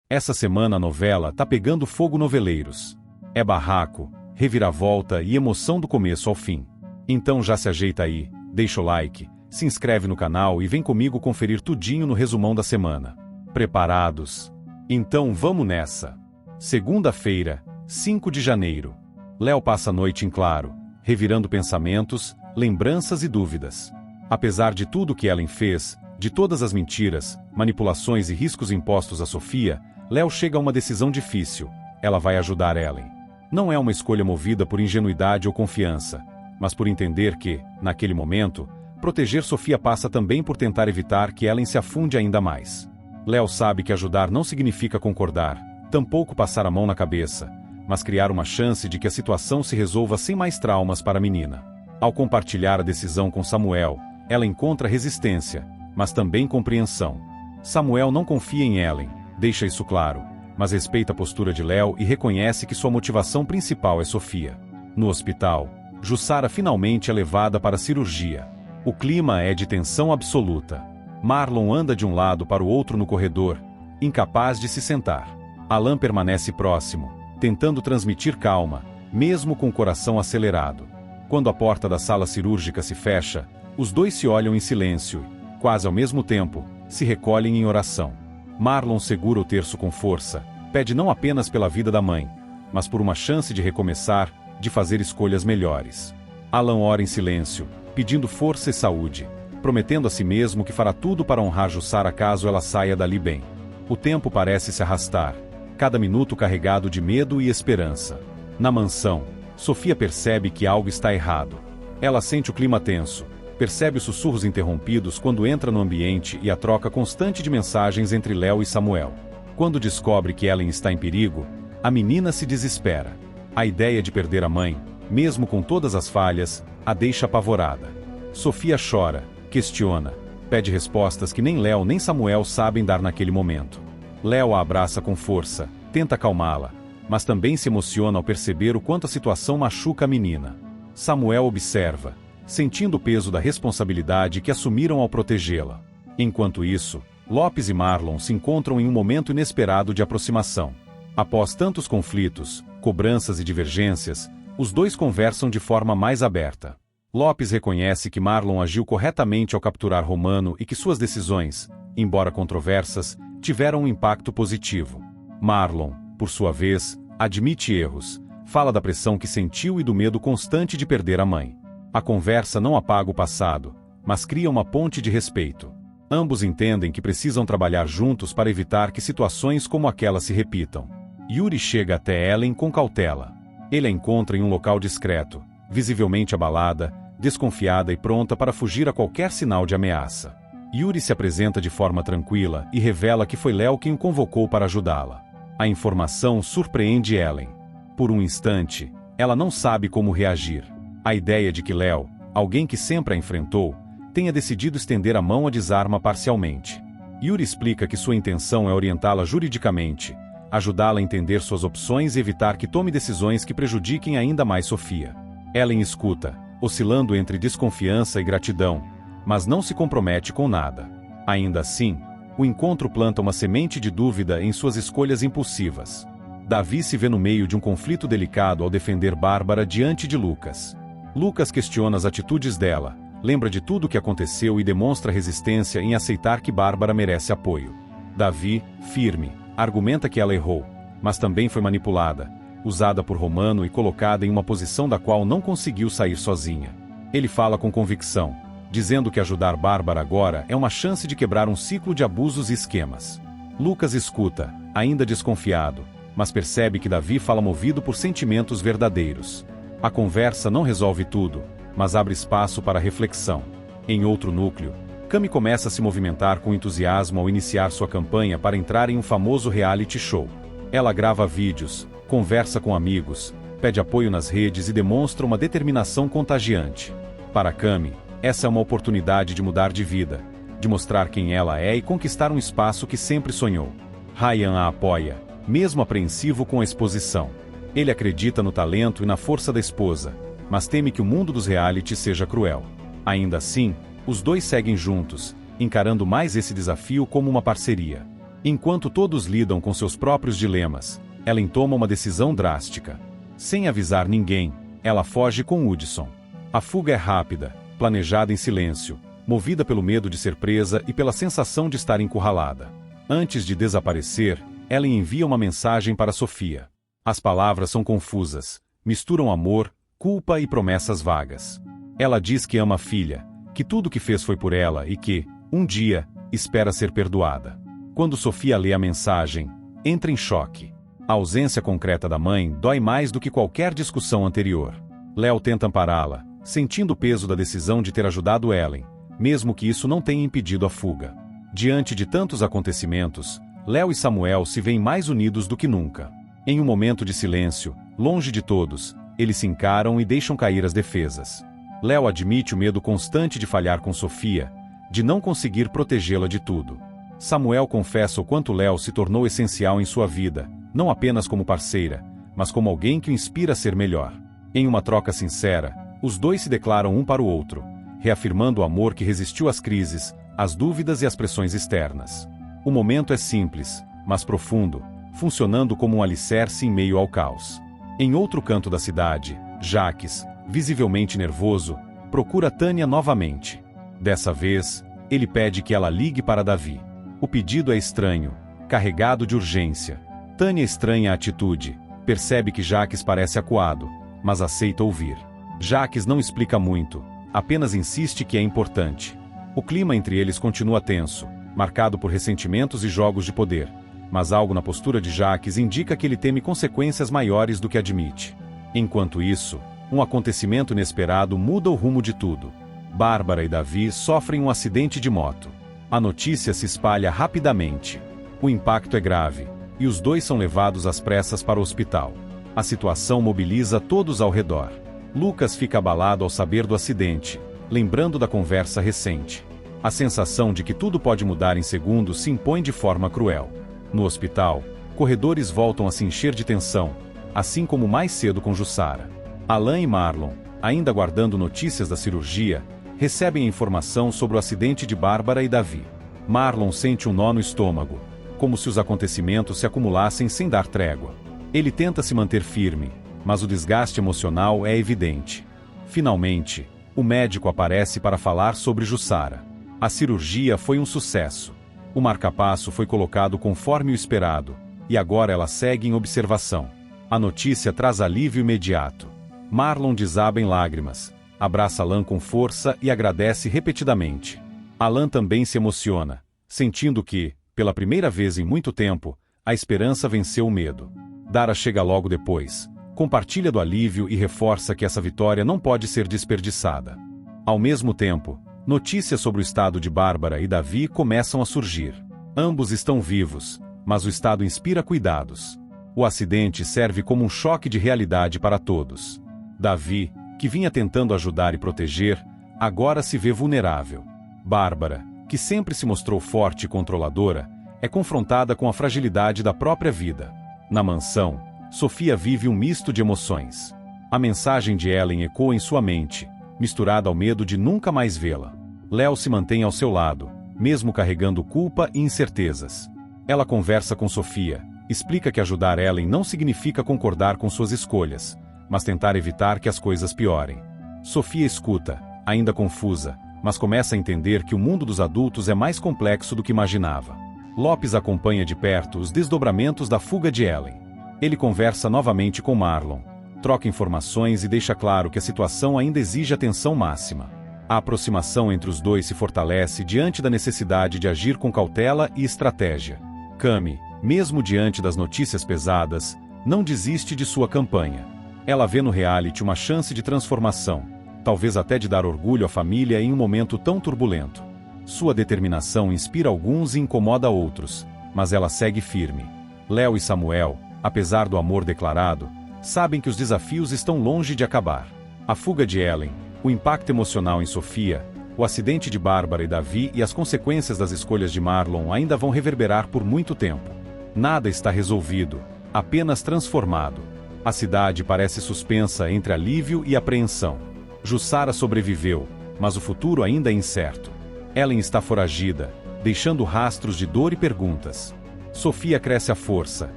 Essa semana a novela tá pegando fogo noveleiros. É barraco, reviravolta e emoção do começo ao fim. Então já se ajeita aí, deixa o like, se inscreve no canal e vem comigo conferir tudinho no resumão da semana. Preparados? Então vamos nessa! Segunda-feira, 5 de janeiro. Léo passa a noite em claro, revirando pensamentos, lembranças e dúvidas. Apesar de tudo que Ellen fez, de todas as mentiras, manipulações e riscos impostos a Sofia, Léo chega a uma decisão difícil. Ela vai ajudar Ellen. Não é uma escolha movida por ingenuidade ou confiança, mas por entender que, naquele momento, proteger Sofia passa também por tentar evitar que Ellen se afunde ainda mais. Léo sabe que ajudar não significa concordar, tampouco passar a mão na cabeça, mas criar uma chance de que a situação se resolva sem mais traumas para a menina. Ao compartilhar a decisão com Samuel, ela encontra resistência, mas também compreensão. Samuel não confia em Ellen, deixa isso claro, mas respeita a postura de Léo e reconhece que sua motivação principal é Sofia. No hospital, Jussara finalmente é levada para a cirurgia. O clima é de tensão absoluta. Marlon anda de um lado para o outro no corredor, incapaz de se sentar. Alan permanece próximo, tentando transmitir calma, mesmo com o coração acelerado. Quando a porta da sala cirúrgica se fecha, os dois se olham em silêncio e, quase ao mesmo tempo, se recolhem em oração. Marlon segura o terço com força, pede não apenas pela vida da mãe, mas por uma chance de recomeçar, de fazer escolhas melhores. Alan ora em silêncio, pedindo força e saúde, prometendo a si mesmo que fará tudo para honrar Jussara caso ela saia dali bem. O tempo parece se arrastar, cada minuto carregado de medo e esperança. Na mansão, Sofia percebe que algo está errado. Ela sente o clima tenso, percebe os sussurros interrompidos quando entra no ambiente e a troca constante de mensagens entre Léo e Samuel. Quando descobre que Ellen está em perigo, a menina se desespera. A ideia de perder a mãe, mesmo com todas as falhas, a deixa apavorada. Sofia chora, questiona, pede respostas que nem Léo nem Samuel sabem dar naquele momento. Léo a abraça com força, tenta acalmá-la, mas também se emociona ao perceber o quanto a situação machuca a menina. Samuel observa, sentindo o peso da responsabilidade que assumiram ao protegê-la. Enquanto isso, Lopes e Marlon se encontram em um momento inesperado de aproximação. Após tantos conflitos, cobranças e divergências, os dois conversam de forma mais aberta. Lopes reconhece que Marlon agiu corretamente ao capturar Romano e que suas decisões, embora controversas, tiveram um impacto positivo. Marlon, por sua vez, admite erros, fala da pressão que sentiu e do medo constante de perder a mãe. A conversa não apaga o passado, mas cria uma ponte de respeito. Ambos entendem que precisam trabalhar juntos para evitar que situações como aquela se repitam. Yuri chega até Ellen com cautela. Ele a encontra em um local discreto, visivelmente abalada, desconfiada e pronta para fugir a qualquer sinal de ameaça. Yuri se apresenta de forma tranquila e revela que foi Léo quem o convocou para ajudá-la. A informação surpreende Ellen. Por um instante, ela não sabe como reagir. A ideia de que Léo, alguém que sempre a enfrentou, tenha decidido estender a mão a desarma parcialmente. Yuri explica que sua intenção é orientá-la juridicamente, ajudá-la a entender suas opções e evitar que tome decisões que prejudiquem ainda mais Sofia. Ellen escuta, oscilando entre desconfiança e gratidão, mas não se compromete com nada. Ainda assim, o encontro planta uma semente de dúvida em suas escolhas impulsivas. Davi se vê no meio de um conflito delicado ao defender Bárbara diante de Lucas. Lucas questiona as atitudes dela, lembra de tudo o que aconteceu e demonstra resistência em aceitar que Bárbara merece apoio. Davi, firme, argumenta que ela errou, mas também foi manipulada, usada por Romano e colocada em uma posição da qual não conseguiu sair sozinha. Ele fala com convicção, dizendo que ajudar Bárbara agora é uma chance de quebrar um ciclo de abusos e esquemas. Lucas escuta, ainda desconfiado, mas percebe que Davi fala movido por sentimentos verdadeiros. A conversa não resolve tudo, mas abre espaço para reflexão. Em outro núcleo, Cami começa a se movimentar com entusiasmo ao iniciar sua campanha para entrar em um famoso reality show. Ela grava vídeos, conversa com amigos, pede apoio nas redes e demonstra uma determinação contagiante. Para Cami, essa é uma oportunidade de mudar de vida, de mostrar quem ela é e conquistar um espaço que sempre sonhou. Ryan a apoia, mesmo apreensivo com a exposição. Ele acredita no talento e na força da esposa, mas teme que o mundo dos realities seja cruel. Ainda assim, os dois seguem juntos, encarando mais esse desafio como uma parceria. Enquanto todos lidam com seus próprios dilemas, Ellen toma uma decisão drástica. Sem avisar ninguém, ela foge com Hudson. A fuga é rápida, planejada em silêncio, movida pelo medo de ser presa e pela sensação de estar encurralada. Antes de desaparecer, Ellen envia uma mensagem para Sophia. As palavras são confusas, misturam amor, culpa e promessas vagas. Ela diz que ama a filha, que tudo o que fez foi por ela e que, um dia, espera ser perdoada. Quando Sophia lê a mensagem, entra em choque. A ausência concreta da mãe dói mais do que qualquer discussão anterior. Léo tenta ampará-la, sentindo o peso da decisão de ter ajudado Ellen, mesmo que isso não tenha impedido a fuga. Diante de tantos acontecimentos, Léo e Samuel se veem mais unidos do que nunca. Em um momento de silêncio, longe de todos, eles se encaram e deixam cair as defesas. Léo admite o medo constante de falhar com Sophia, de não conseguir protegê-la de tudo. Samuel confessa o quanto Léo se tornou essencial em sua vida, não apenas como parceira, mas como alguém que o inspira a ser melhor. Em uma troca sincera, os dois se declaram um para o outro, reafirmando o amor que resistiu às crises, às dúvidas e às pressões externas. O momento é simples, mas profundo, funcionando como um alicerce em meio ao caos. Em outro canto da cidade, Jacques, visivelmente nervoso, procura Tânia novamente. Dessa vez, ele pede que ela ligue para Davi. O pedido é estranho, carregado de urgência. Tânia estranha a atitude, percebe que Jacques parece acuado, mas aceita ouvir. Jacques não explica muito, apenas insiste que é importante. O clima entre eles continua tenso, marcado por ressentimentos e jogos de poder, mas algo na postura de Jacques indica que ele teme consequências maiores do que admite. Enquanto isso, um acontecimento inesperado muda o rumo de tudo. Bárbara e Davi sofrem um acidente de moto. A notícia se espalha rapidamente. O impacto é grave, e os dois são levados às pressas para o hospital. A situação mobiliza todos ao redor. Lucas fica abalado ao saber do acidente, lembrando da conversa recente. A sensação de que tudo pode mudar em segundos se impõe de forma cruel. No hospital, corredores voltam a se encher de tensão, assim como mais cedo com Jussara. Alan e Marlon, ainda aguardando notícias da cirurgia, recebem a informação sobre o acidente de Bárbara e Davi. Marlon sente um nó no estômago, como se os acontecimentos se acumulassem sem dar trégua. Ele tenta se manter firme, mas o desgaste emocional é evidente. Finalmente, o médico aparece para falar sobre Jussara. A cirurgia foi um sucesso. O marca-passo foi colocado conforme o esperado, e agora ela segue em observação. A notícia traz alívio imediato. Marlon desaba em lágrimas, abraça Alan com força e agradece repetidamente. Alan também se emociona, sentindo que, pela primeira vez em muito tempo, a esperança venceu o medo. Dara chega logo depois, compartilha do alívio e reforça que essa vitória não pode ser desperdiçada. Ao mesmo tempo, notícias sobre o estado de Bárbara e Davi começam a surgir. Ambos estão vivos, mas o estado inspira cuidados. O acidente serve como um choque de realidade para todos. Davi, que vinha tentando ajudar e proteger, agora se vê vulnerável. Bárbara, que sempre se mostrou forte e controladora, é confrontada com a fragilidade da própria vida. Na mansão, Sophia vive um misto de emoções. A mensagem de Ellen ecoa em sua mente, misturada ao medo de nunca mais vê-la. Léo se mantém ao seu lado, mesmo carregando culpa e incertezas. Ela conversa com Sophia, explica que ajudar Ellen não significa concordar com suas escolhas, mas tentar evitar que as coisas piorem. Sophia escuta, ainda confusa, mas começa a entender que o mundo dos adultos é mais complexo do que imaginava. Lopes acompanha de perto os desdobramentos da fuga de Ellen. Ele conversa novamente com Marlon, troca informações e deixa claro que a situação ainda exige atenção máxima. A aproximação entre os dois se fortalece diante da necessidade de agir com cautela e estratégia. Cami, mesmo diante das notícias pesadas, não desiste de sua campanha. Ela vê no reality uma chance de transformação, talvez até de dar orgulho à família em um momento tão turbulento. Sua determinação inspira alguns e incomoda outros, mas ela segue firme. Léo e Samuel, apesar do amor declarado, sabem que os desafios estão longe de acabar. A fuga de Ellen, o impacto emocional em Sophia, o acidente de Bárbara e Davi e as consequências das escolhas de Marlon ainda vão reverberar por muito tempo. Nada está resolvido, apenas transformado. A cidade parece suspensa entre alívio e apreensão. Jussara sobreviveu, mas o futuro ainda é incerto. Ellen está foragida, deixando rastros de dor e perguntas. Sofia cresce à força,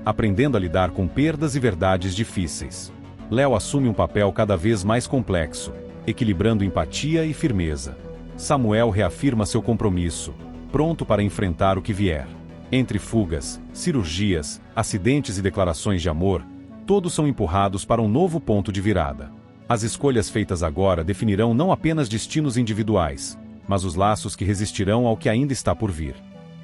aprendendo a lidar com perdas e verdades difíceis. Léo assume um papel cada vez mais complexo, equilibrando empatia e firmeza. Samuel reafirma seu compromisso, pronto para enfrentar o que vier. Entre fugas, cirurgias, acidentes e declarações de amor, todos são empurrados para um novo ponto de virada. As escolhas feitas agora definirão não apenas destinos individuais, mas os laços que resistirão ao que ainda está por vir.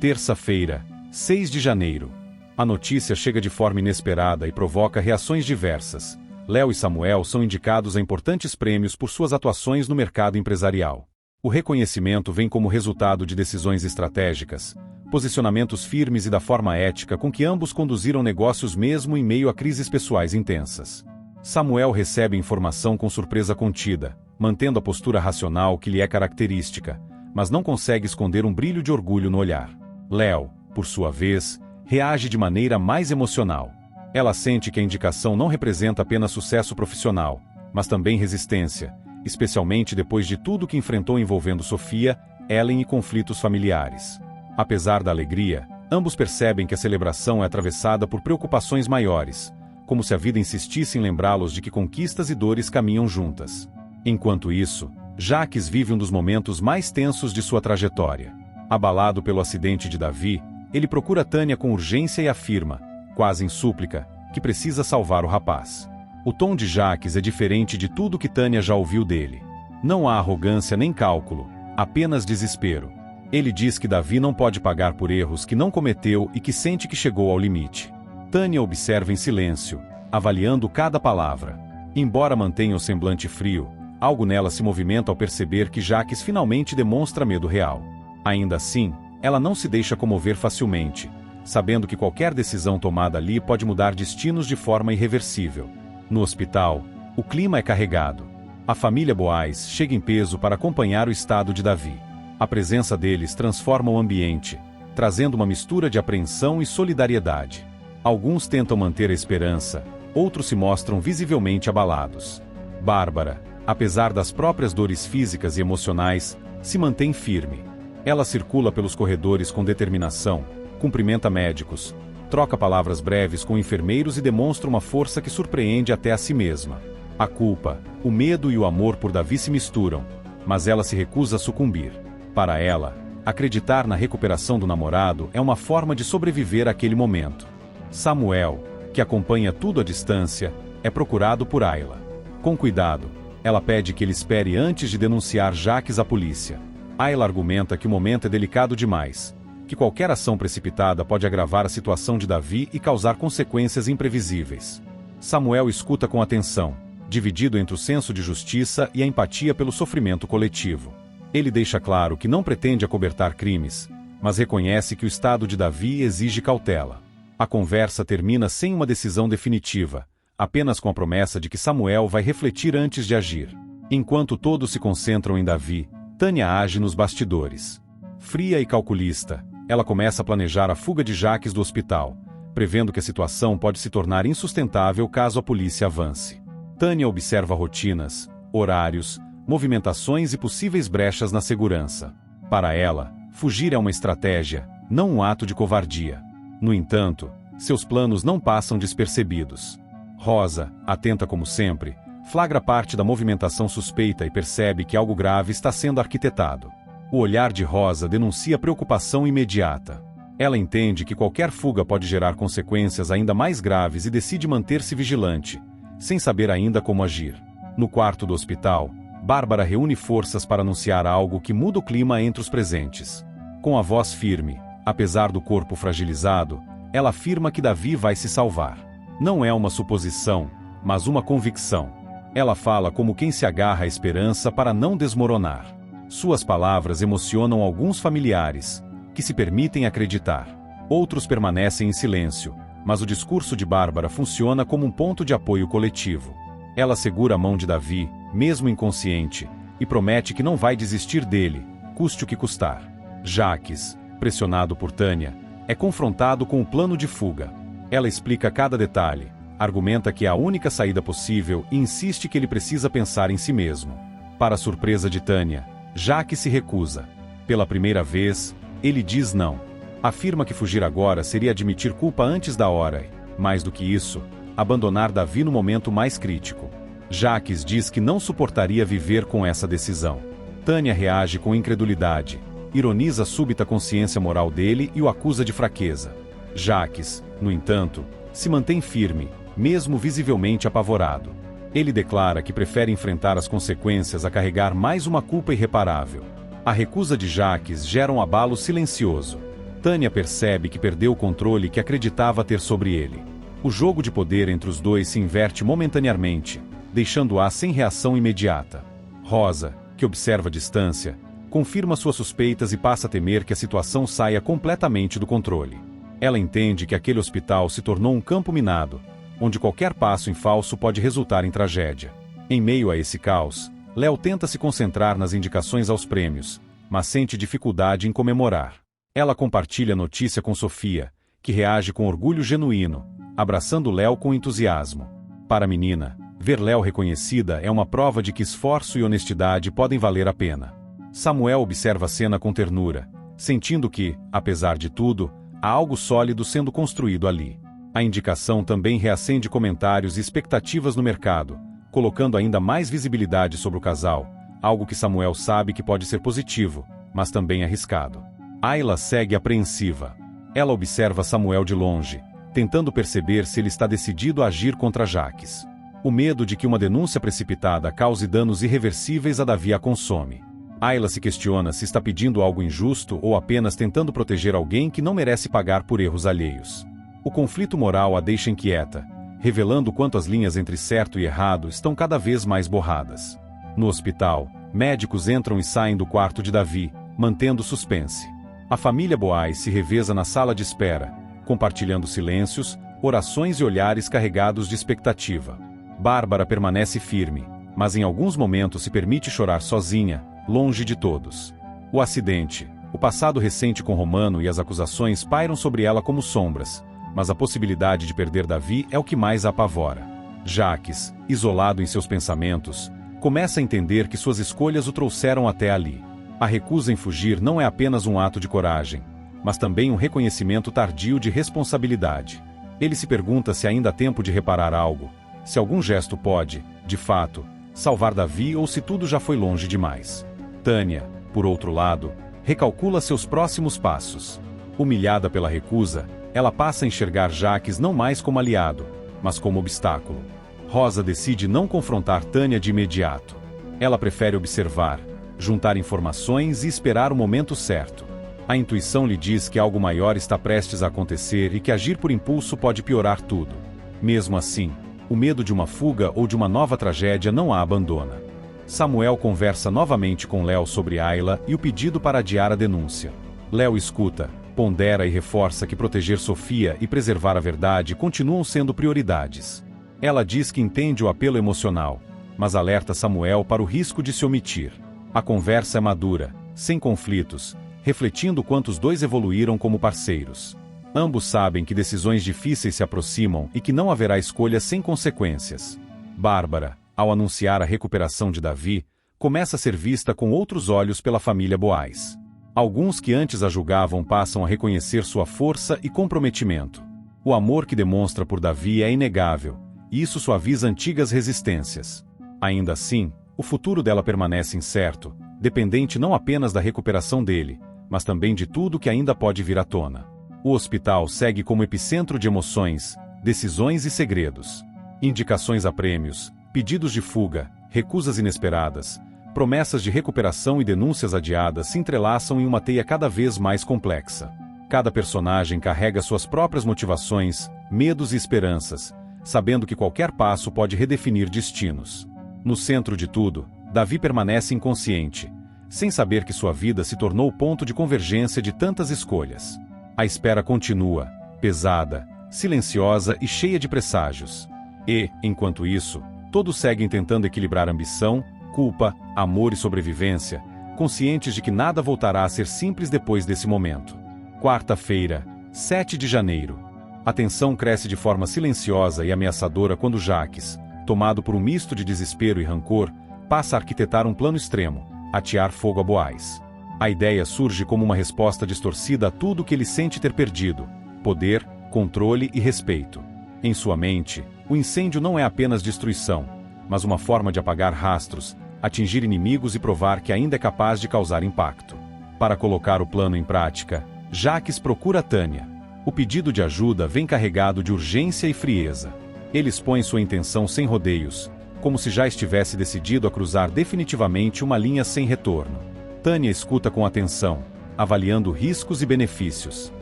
Terça-feira, 6 de janeiro. A notícia chega de forma inesperada e provoca reações diversas. Léo e Samuel são indicados a importantes prêmios por suas atuações no mercado empresarial. O reconhecimento vem como resultado de decisões estratégicas, posicionamentos firmes e da forma ética com que ambos conduziram negócios mesmo em meio a crises pessoais intensas. Samuel recebe informação com surpresa contida, mantendo a postura racional que lhe é característica, mas não consegue esconder um brilho de orgulho no olhar. Léo, por sua vez, reage de maneira mais emocional. Ela sente que a indicação não representa apenas sucesso profissional, mas também resistência, especialmente depois de tudo que enfrentou envolvendo Sofia, Ellen e conflitos familiares. Apesar da alegria, ambos percebem que a celebração é atravessada por preocupações maiores, como se a vida insistisse em lembrá-los de que conquistas e dores caminham juntas. Enquanto isso, Jacques vive um dos momentos mais tensos de sua trajetória. Abalado pelo acidente de Davi, ele procura Tânia com urgência e afirma, quase em súplica, que precisa salvar o rapaz. O tom de Jacques é diferente de tudo que Tânia já ouviu dele. Não há arrogância nem cálculo, apenas desespero. Ele diz que Davi não pode pagar por erros que não cometeu e que sente que chegou ao limite. Tânia observa em silêncio, avaliando cada palavra. Embora mantenha o semblante frio, algo nela se movimenta ao perceber que Jacques finalmente demonstra medo real. Ainda assim, ela não se deixa comover facilmente, sabendo que qualquer decisão tomada ali pode mudar destinos de forma irreversível. No hospital, o clima é carregado. A família Boaz chega em peso para acompanhar o estado de Davi. A presença deles transforma o ambiente, trazendo uma mistura de apreensão e solidariedade. Alguns tentam manter a esperança, outros se mostram visivelmente abalados. Bárbara, apesar das próprias dores físicas e emocionais, se mantém firme. Ela circula pelos corredores com determinação, cumprimenta médicos, troca palavras breves com enfermeiros e demonstra uma força que surpreende até a si mesma. A culpa, o medo e o amor por Davi se misturam, mas ela se recusa a sucumbir. Para ela, acreditar na recuperação do namorado é uma forma de sobreviver àquele momento. Samuel, que acompanha tudo à distância, é procurado por Ayla. Com cuidado, ela pede que ele espere antes de denunciar Jacques à polícia. Ayla argumenta que o momento é delicado demais, que qualquer ação precipitada pode agravar a situação de Davi e causar consequências imprevisíveis. Samuel escuta com atenção, dividido entre o senso de justiça e a empatia pelo sofrimento coletivo. Ele deixa claro que não pretende acobertar crimes, mas reconhece que o estado de Davi exige cautela. A conversa termina sem uma decisão definitiva, apenas com a promessa de que Samuel vai refletir antes de agir. Enquanto todos se concentram em Davi, Tânia age nos bastidores. Fria e calculista, ela começa a planejar a fuga de Jacques do hospital, prevendo que a situação pode se tornar insustentável caso a polícia avance. Tânia observa rotinas, horários, movimentações e possíveis brechas na segurança. Para ela, fugir é uma estratégia, não um ato de covardia. No entanto, seus planos não passam despercebidos. Rosa, atenta como sempre, flagra parte da movimentação suspeita e percebe que algo grave está sendo arquitetado. O olhar de Rosa denuncia preocupação imediata. Ela entende que qualquer fuga pode gerar consequências ainda mais graves e decide manter-se vigilante, sem saber ainda como agir. No quarto do hospital, Bárbara reúne forças para anunciar algo que muda o clima entre os presentes. Com a voz firme, apesar do corpo fragilizado, ela afirma que Davi vai se salvar. Não é uma suposição, mas uma convicção. Ela fala como quem se agarra à esperança para não desmoronar. Suas palavras emocionam alguns familiares, que se permitem acreditar. Outros permanecem em silêncio, mas o discurso de Bárbara funciona como um ponto de apoio coletivo. Ela segura a mão de Davi, mesmo inconsciente, e promete que não vai desistir dele, custe o que custar. Jacques, pressionado por Tânia, é confrontado com o plano de fuga. Ela explica cada detalhe, argumenta que é a única saída possível e insiste que ele precisa pensar em si mesmo. Para a surpresa de Tânia, Jacques se recusa. Pela primeira vez, ele diz não. Afirma que fugir agora seria admitir culpa antes da hora e, mais do que isso, abandonar Davi no momento mais crítico. Jacques diz que não suportaria viver com essa decisão. Tânia reage com incredulidade, ironiza a súbita consciência moral dele e o acusa de fraqueza. Jacques, no entanto, se mantém firme, mesmo visivelmente apavorado. Ele declara que prefere enfrentar as consequências a carregar mais uma culpa irreparável. A recusa de Jacques gera um abalo silencioso. Tânia percebe que perdeu o controle que acreditava ter sobre ele. O jogo de poder entre os dois se inverte momentaneamente, deixando-a sem reação imediata. Rosa, que observa a distância, confirma suas suspeitas e passa a temer que a situação saia completamente do controle. Ela entende que aquele hospital se tornou um campo minado, onde qualquer passo em falso pode resultar em tragédia. Em meio a esse caos, Léo tenta se concentrar nas indicações aos prêmios, mas sente dificuldade em comemorar. Ela compartilha a notícia com Sofia, que reage com orgulho genuíno, abraçando Léo com entusiasmo. Para a menina, ver Léo reconhecida é uma prova de que esforço e honestidade podem valer a pena. Samuel observa a cena com ternura, sentindo que, apesar de tudo, há algo sólido sendo construído ali. A indicação também reacende comentários e expectativas no mercado, colocando ainda mais visibilidade sobre o casal, algo que Samuel sabe que pode ser positivo, mas também arriscado. Ayla segue apreensiva. Ela observa Samuel de longe, tentando perceber se ele está decidido a agir contra Jacques. O medo de que uma denúncia precipitada cause danos irreversíveis a Davi a consome. Ayla se questiona se está pedindo algo injusto ou apenas tentando proteger alguém que não merece pagar por erros alheios. O conflito moral a deixa inquieta, revelando quanto as linhas entre certo e errado estão cada vez mais borradas. No hospital, médicos entram e saem do quarto de Davi, mantendo suspense. A família Boaz se reveza na sala de espera, compartilhando silêncios, orações e olhares carregados de expectativa. Bárbara permanece firme, mas em alguns momentos se permite chorar sozinha, longe de todos. O acidente, o passado recente com Romano e as acusações pairam sobre ela como sombras, mas a possibilidade de perder Davi é o que mais a apavora. Jacques, isolado em seus pensamentos, começa a entender que suas escolhas o trouxeram até ali. A recusa em fugir não é apenas um ato de coragem, mas também um reconhecimento tardio de responsabilidade. Ele se pergunta se ainda há tempo de reparar algo, se algum gesto pode, de fato, salvar Davi ou se tudo já foi longe demais. Tânia, por outro lado, recalcula seus próximos passos. Humilhada pela recusa, ela passa a enxergar Jacques não mais como aliado, mas como obstáculo. Rosa decide não confrontar Tânia de imediato. Ela prefere observar, juntar informações e esperar o momento certo. A intuição lhe diz que algo maior está prestes a acontecer e que agir por impulso pode piorar tudo. Mesmo assim, o medo de uma fuga ou de uma nova tragédia não a abandona. Samuel conversa novamente com Léo sobre Ayla e o pedido para adiar a denúncia. Léo escuta, pondera e reforça que proteger Sofia e preservar a verdade continuam sendo prioridades. Ela diz que entende o apelo emocional, mas alerta Samuel para o risco de se omitir. A conversa é madura, sem conflitos, refletindo quanto os dois evoluíram como parceiros. Ambos sabem que decisões difíceis se aproximam e que não haverá escolha sem consequências. Bárbara, ao anunciar a recuperação de Davi, começa a ser vista com outros olhos pela família Boaz. Alguns que antes a julgavam passam a reconhecer sua força e comprometimento. O amor que demonstra por Davi é inegável, e isso suaviza antigas resistências. Ainda assim, o futuro dela permanece incerto, dependente não apenas da recuperação dele, mas também de tudo que ainda pode vir à tona. O hospital segue como epicentro de emoções, decisões e segredos. Indicações a prêmios, pedidos de fuga, recusas inesperadas, promessas de recuperação e denúncias adiadas se entrelaçam em uma teia cada vez mais complexa. Cada personagem carrega suas próprias motivações, medos e esperanças, sabendo que qualquer passo pode redefinir destinos. No centro de tudo, Davi permanece inconsciente, sem saber que sua vida se tornou o ponto de convergência de tantas escolhas. A espera continua, pesada, silenciosa e cheia de presságios. E, enquanto isso, todos seguem tentando equilibrar ambição, culpa, amor e sobrevivência, conscientes de que nada voltará a ser simples depois desse momento. Quarta-feira, 7 de janeiro. A tensão cresce de forma silenciosa e ameaçadora quando Jacques, tomado por um misto de desespero e rancor, passa a arquitetar um plano extremo, atear fogo a Boaz. A ideia surge como uma resposta distorcida a tudo que ele sente ter perdido: poder, controle e respeito. Em sua mente, o incêndio não é apenas destruição, mas uma forma de apagar rastros, atingir inimigos e provar que ainda é capaz de causar impacto. Para colocar o plano em prática, Jacques procura Tânia. O pedido de ajuda vem carregado de urgência e frieza. Ele expõe sua intenção sem rodeios, como se já estivesse decidido a cruzar definitivamente uma linha sem retorno. Tânia escuta com atenção, avaliando riscos e benefícios.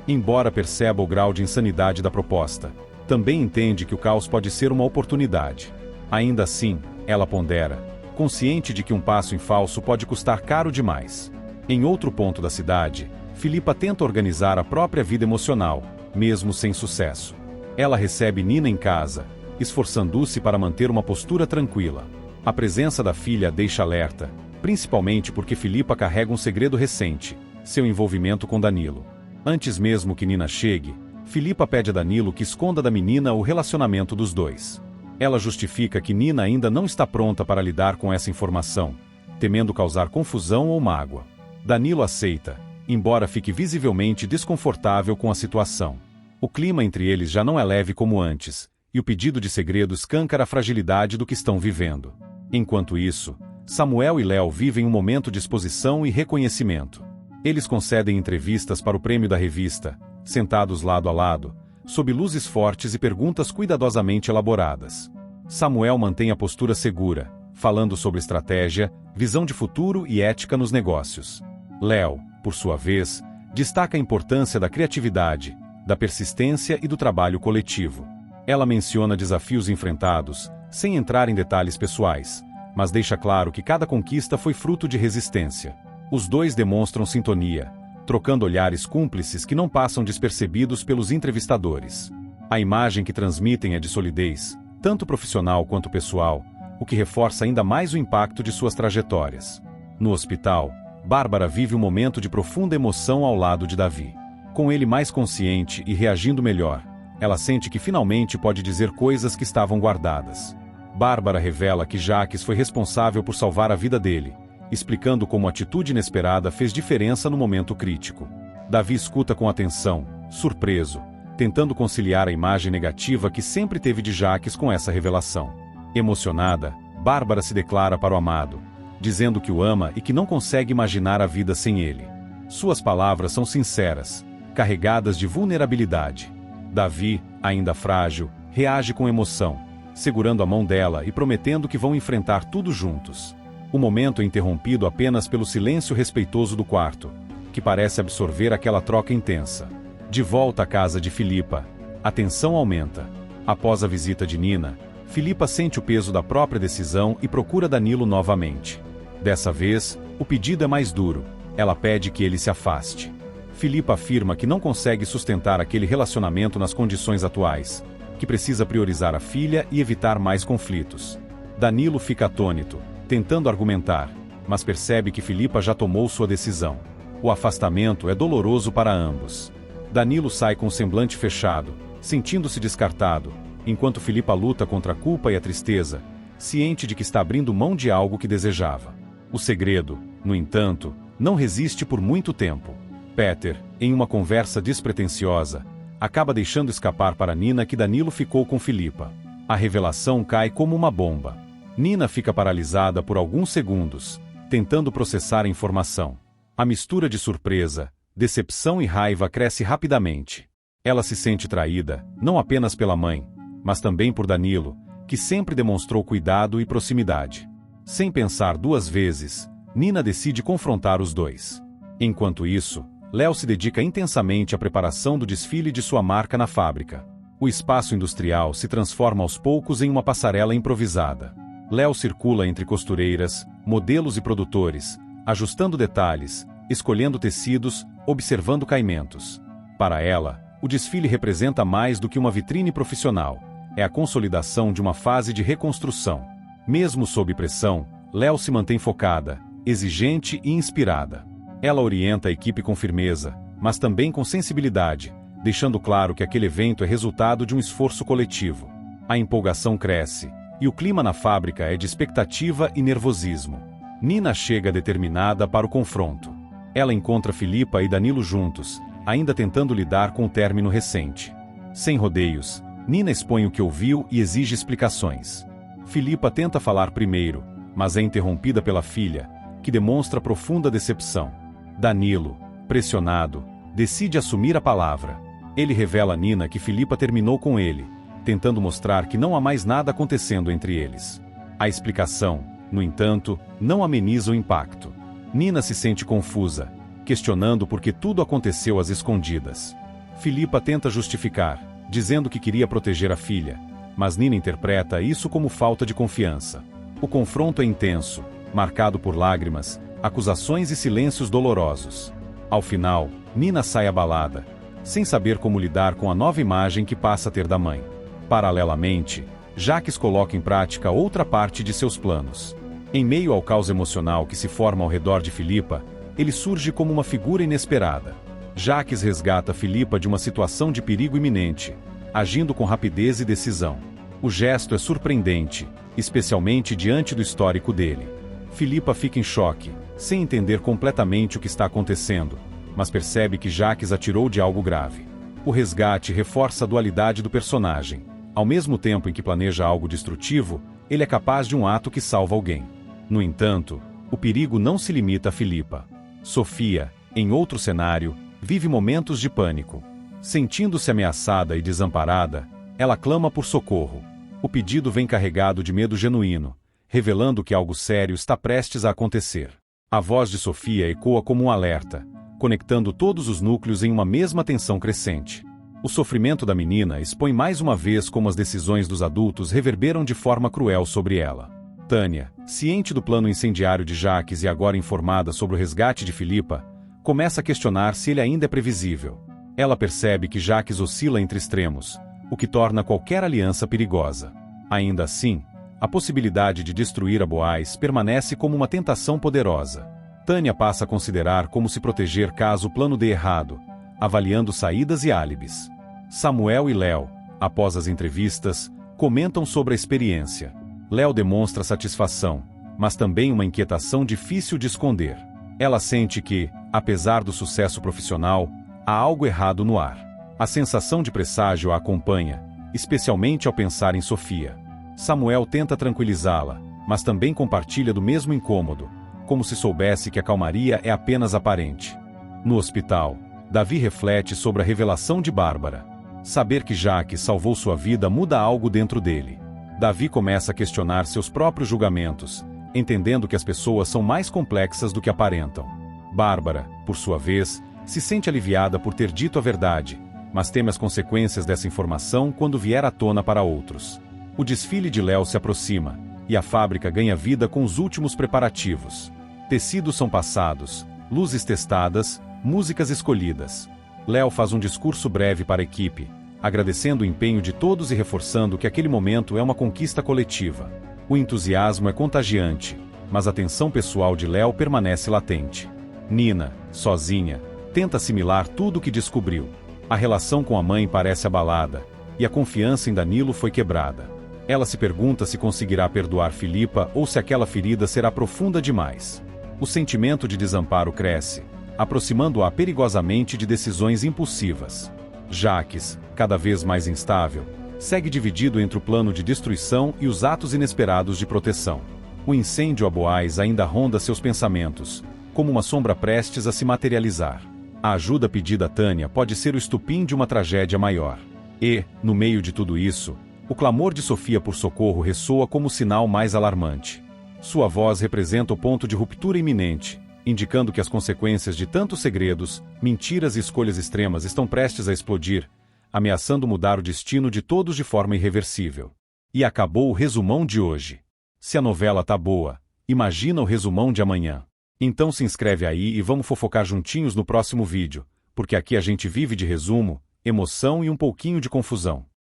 Embora perceba o grau de insanidade da proposta, também entende que o caos pode ser uma oportunidade. Ainda assim, ela pondera, consciente de que um passo em falso pode custar caro demais. Em outro ponto da cidade, Filipa tenta organizar a própria vida emocional, mesmo sem sucesso. Ela recebe Nina em casa, esforçando-se para manter uma postura tranquila. A presença da filha a deixa alerta, principalmente porque Filipa carrega um segredo recente: seu envolvimento com Danilo. Antes mesmo que Nina chegue, Filipa pede a Danilo que esconda da menina o relacionamento dos dois. Ela justifica que Nina ainda não está pronta para lidar com essa informação, temendo causar confusão ou mágoa. Danilo aceita, embora fique visivelmente desconfortável com a situação. O clima entre eles já não é leve como antes, e o pedido de segredo escancara a fragilidade do que estão vivendo. Enquanto isso, Samuel e Léo vivem um momento de exposição e reconhecimento. Eles concedem entrevistas para o prêmio da revista, sentados lado a lado, sob luzes fortes e perguntas cuidadosamente elaboradas. Samuel mantém a postura segura, falando sobre estratégia, visão de futuro e ética nos negócios. Léo, por sua vez, destaca a importância da criatividade, da persistência e do trabalho coletivo. Ela menciona desafios enfrentados, sem entrar em detalhes pessoais, mas deixa claro que cada conquista foi fruto de resistência. Os dois demonstram sintonia, trocando olhares cúmplices que não passam despercebidos pelos entrevistadores. A imagem que transmitem é de solidez, tanto profissional quanto pessoal, o que reforça ainda mais o impacto de suas trajetórias. No hospital, Bárbara vive um momento de profunda emoção ao lado de Davi. Com ele mais consciente e reagindo melhor, ela sente que finalmente pode dizer coisas que estavam guardadas. Bárbara revela que Jacques foi responsável por salvar a vida dele, explicando como a atitude inesperada fez diferença no momento crítico. Davi escuta com atenção, surpreso, tentando conciliar a imagem negativa que sempre teve de Jacques com essa revelação. Emocionada, Bárbara se declara para o amado, dizendo que o ama e que não consegue imaginar a vida sem ele. Suas palavras são sinceras, carregadas de vulnerabilidade. Davi, ainda frágil, reage com emoção, segurando a mão dela e prometendo que vão enfrentar tudo juntos. O momento é interrompido apenas pelo silêncio respeitoso do quarto, que parece absorver aquela troca intensa. De volta à casa de Filipa, a tensão aumenta. Após a visita de Nina, Filipa sente o peso da própria decisão e procura Danilo novamente. Dessa vez, o pedido é mais duro. Ela pede que ele se afaste. Filipa afirma que não consegue sustentar aquele relacionamento nas condições atuais, que precisa priorizar a filha e evitar mais conflitos. Danilo fica atônito, tentando argumentar, mas percebe que Filipa já tomou sua decisão. O afastamento é doloroso para ambos. Danilo sai com o semblante fechado, sentindo-se descartado, enquanto Filipa luta contra a culpa e a tristeza, ciente de que está abrindo mão de algo que desejava. O segredo, no entanto, não resiste por muito tempo. Peter, em uma conversa despretensiosa, acaba deixando escapar para Nina que Danilo ficou com Filipa. A revelação cai como uma bomba. Nina fica paralisada por alguns segundos, tentando processar a informação. A mistura de surpresa, decepção e raiva cresce rapidamente. Ela se sente traída, não apenas pela mãe, mas também por Danilo, que sempre demonstrou cuidado e proximidade. Sem pensar duas vezes, Nina decide confrontar os dois. Enquanto isso, Léo se dedica intensamente à preparação do desfile de sua marca na fábrica. O espaço industrial se transforma aos poucos em uma passarela improvisada. Léo circula entre costureiras, modelos e produtores, ajustando detalhes, escolhendo tecidos, observando caimentos. Para ela, o desfile representa mais do que uma vitrine profissional. É a consolidação de uma fase de reconstrução. Mesmo sob pressão, Léo se mantém focada, exigente e inspirada. Ela orienta a equipe com firmeza, mas também com sensibilidade, deixando claro que aquele evento é resultado de um esforço coletivo. A empolgação cresce, e o clima na fábrica é de expectativa e nervosismo. Nina chega determinada para o confronto. Ela encontra Filipa e Danilo juntos, ainda tentando lidar com o término recente. Sem rodeios, Nina expõe o que ouviu e exige explicações. Filipa tenta falar primeiro, mas é interrompida pela filha, que demonstra profunda decepção. Danilo, pressionado, decide assumir a palavra. Ele revela a Nina que Filipa terminou com ele, tentando mostrar que não há mais nada acontecendo entre eles. A explicação, no entanto, não ameniza o impacto. Nina se sente confusa, questionando por que tudo aconteceu às escondidas. Filipa tenta justificar, dizendo que queria proteger a filha, mas Nina interpreta isso como falta de confiança. O confronto é intenso, marcado por lágrimas, acusações e silêncios dolorosos. Ao final, Nina sai abalada, sem saber como lidar com a nova imagem que passa a ter da mãe. Paralelamente, Jacques coloca em prática outra parte de seus planos. Em meio ao caos emocional que se forma ao redor de Filipa, ele surge como uma figura inesperada. Jacques resgata Filipa de uma situação de perigo iminente, agindo com rapidez e decisão. O gesto é surpreendente, especialmente diante do histórico dele. Filipa fica em choque, sem entender completamente o que está acontecendo, mas percebe que Jacques atirou de algo grave. O resgate reforça a dualidade do personagem. Ao mesmo tempo em que planeja algo destrutivo, ele é capaz de um ato que salva alguém. No entanto, o perigo não se limita a Filipa. Sofia, em outro cenário, vive momentos de pânico. Sentindo-se ameaçada e desamparada, ela clama por socorro. O pedido vem carregado de medo genuíno, revelando que algo sério está prestes a acontecer. A voz de Sofia ecoa como um alerta, conectando todos os núcleos em uma mesma tensão crescente. O sofrimento da menina expõe mais uma vez como as decisões dos adultos reverberam de forma cruel sobre ela. Tânia, ciente do plano incendiário de Jacques e agora informada sobre o resgate de Filipa, começa a questionar se ele ainda é previsível. Ela percebe que Jacques oscila entre extremos, o que torna qualquer aliança perigosa. Ainda assim, a possibilidade de destruir a Boaz permanece como uma tentação poderosa. Tânia passa a considerar como se proteger caso o plano dê errado, avaliando saídas e álibis. Samuel e Léo, após as entrevistas, comentam sobre a experiência. Léo demonstra satisfação, mas também uma inquietação difícil de esconder. Ela sente que, apesar do sucesso profissional, há algo errado no ar. A sensação de presságio a acompanha, especialmente ao pensar em Sofia. Samuel tenta tranquilizá-la, mas também compartilha do mesmo incômodo, como se soubesse que a calmaria é apenas aparente. No hospital, Davi reflete sobre a revelação de Bárbara. Saber que Jacques salvou sua vida muda algo dentro dele. Davi começa a questionar seus próprios julgamentos, entendendo que as pessoas são mais complexas do que aparentam. Bárbara, por sua vez, se sente aliviada por ter dito a verdade, mas teme as consequências dessa informação quando vier à tona para outros. O desfile de Léo se aproxima, e a fábrica ganha vida com os últimos preparativos. Tecidos são passados, luzes testadas, músicas escolhidas. Léo faz um discurso breve para a equipe, agradecendo o empenho de todos e reforçando que aquele momento é uma conquista coletiva. O entusiasmo é contagiante, mas a tensão pessoal de Léo permanece latente. Nina, sozinha, tenta assimilar tudo o que descobriu. A relação com a mãe parece abalada, e a confiança em Danilo foi quebrada. Ela se pergunta se conseguirá perdoar Filipa ou se aquela ferida será profunda demais. O sentimento de desamparo cresce, aproximando-a perigosamente de decisões impulsivas. Jacques, cada vez mais instável, segue dividido entre o plano de destruição e os atos inesperados de proteção. O incêndio a Boaz ainda ronda seus pensamentos, como uma sombra prestes a se materializar. A ajuda pedida a Tânia pode ser o estupim de uma tragédia maior. E, no meio de tudo isso, o clamor de Sofia por socorro ressoa como o sinal mais alarmante. Sua voz representa o ponto de ruptura iminente, indicando que as consequências de tantos segredos, mentiras e escolhas extremas estão prestes a explodir, ameaçando mudar o destino de todos de forma irreversível. E acabou o resumão de hoje. Se a novela tá boa, imagina o resumão de amanhã. Então se inscreve aí e vamos fofocar juntinhos no próximo vídeo, porque aqui a gente vive de resumo, emoção e um pouquinho de confusão.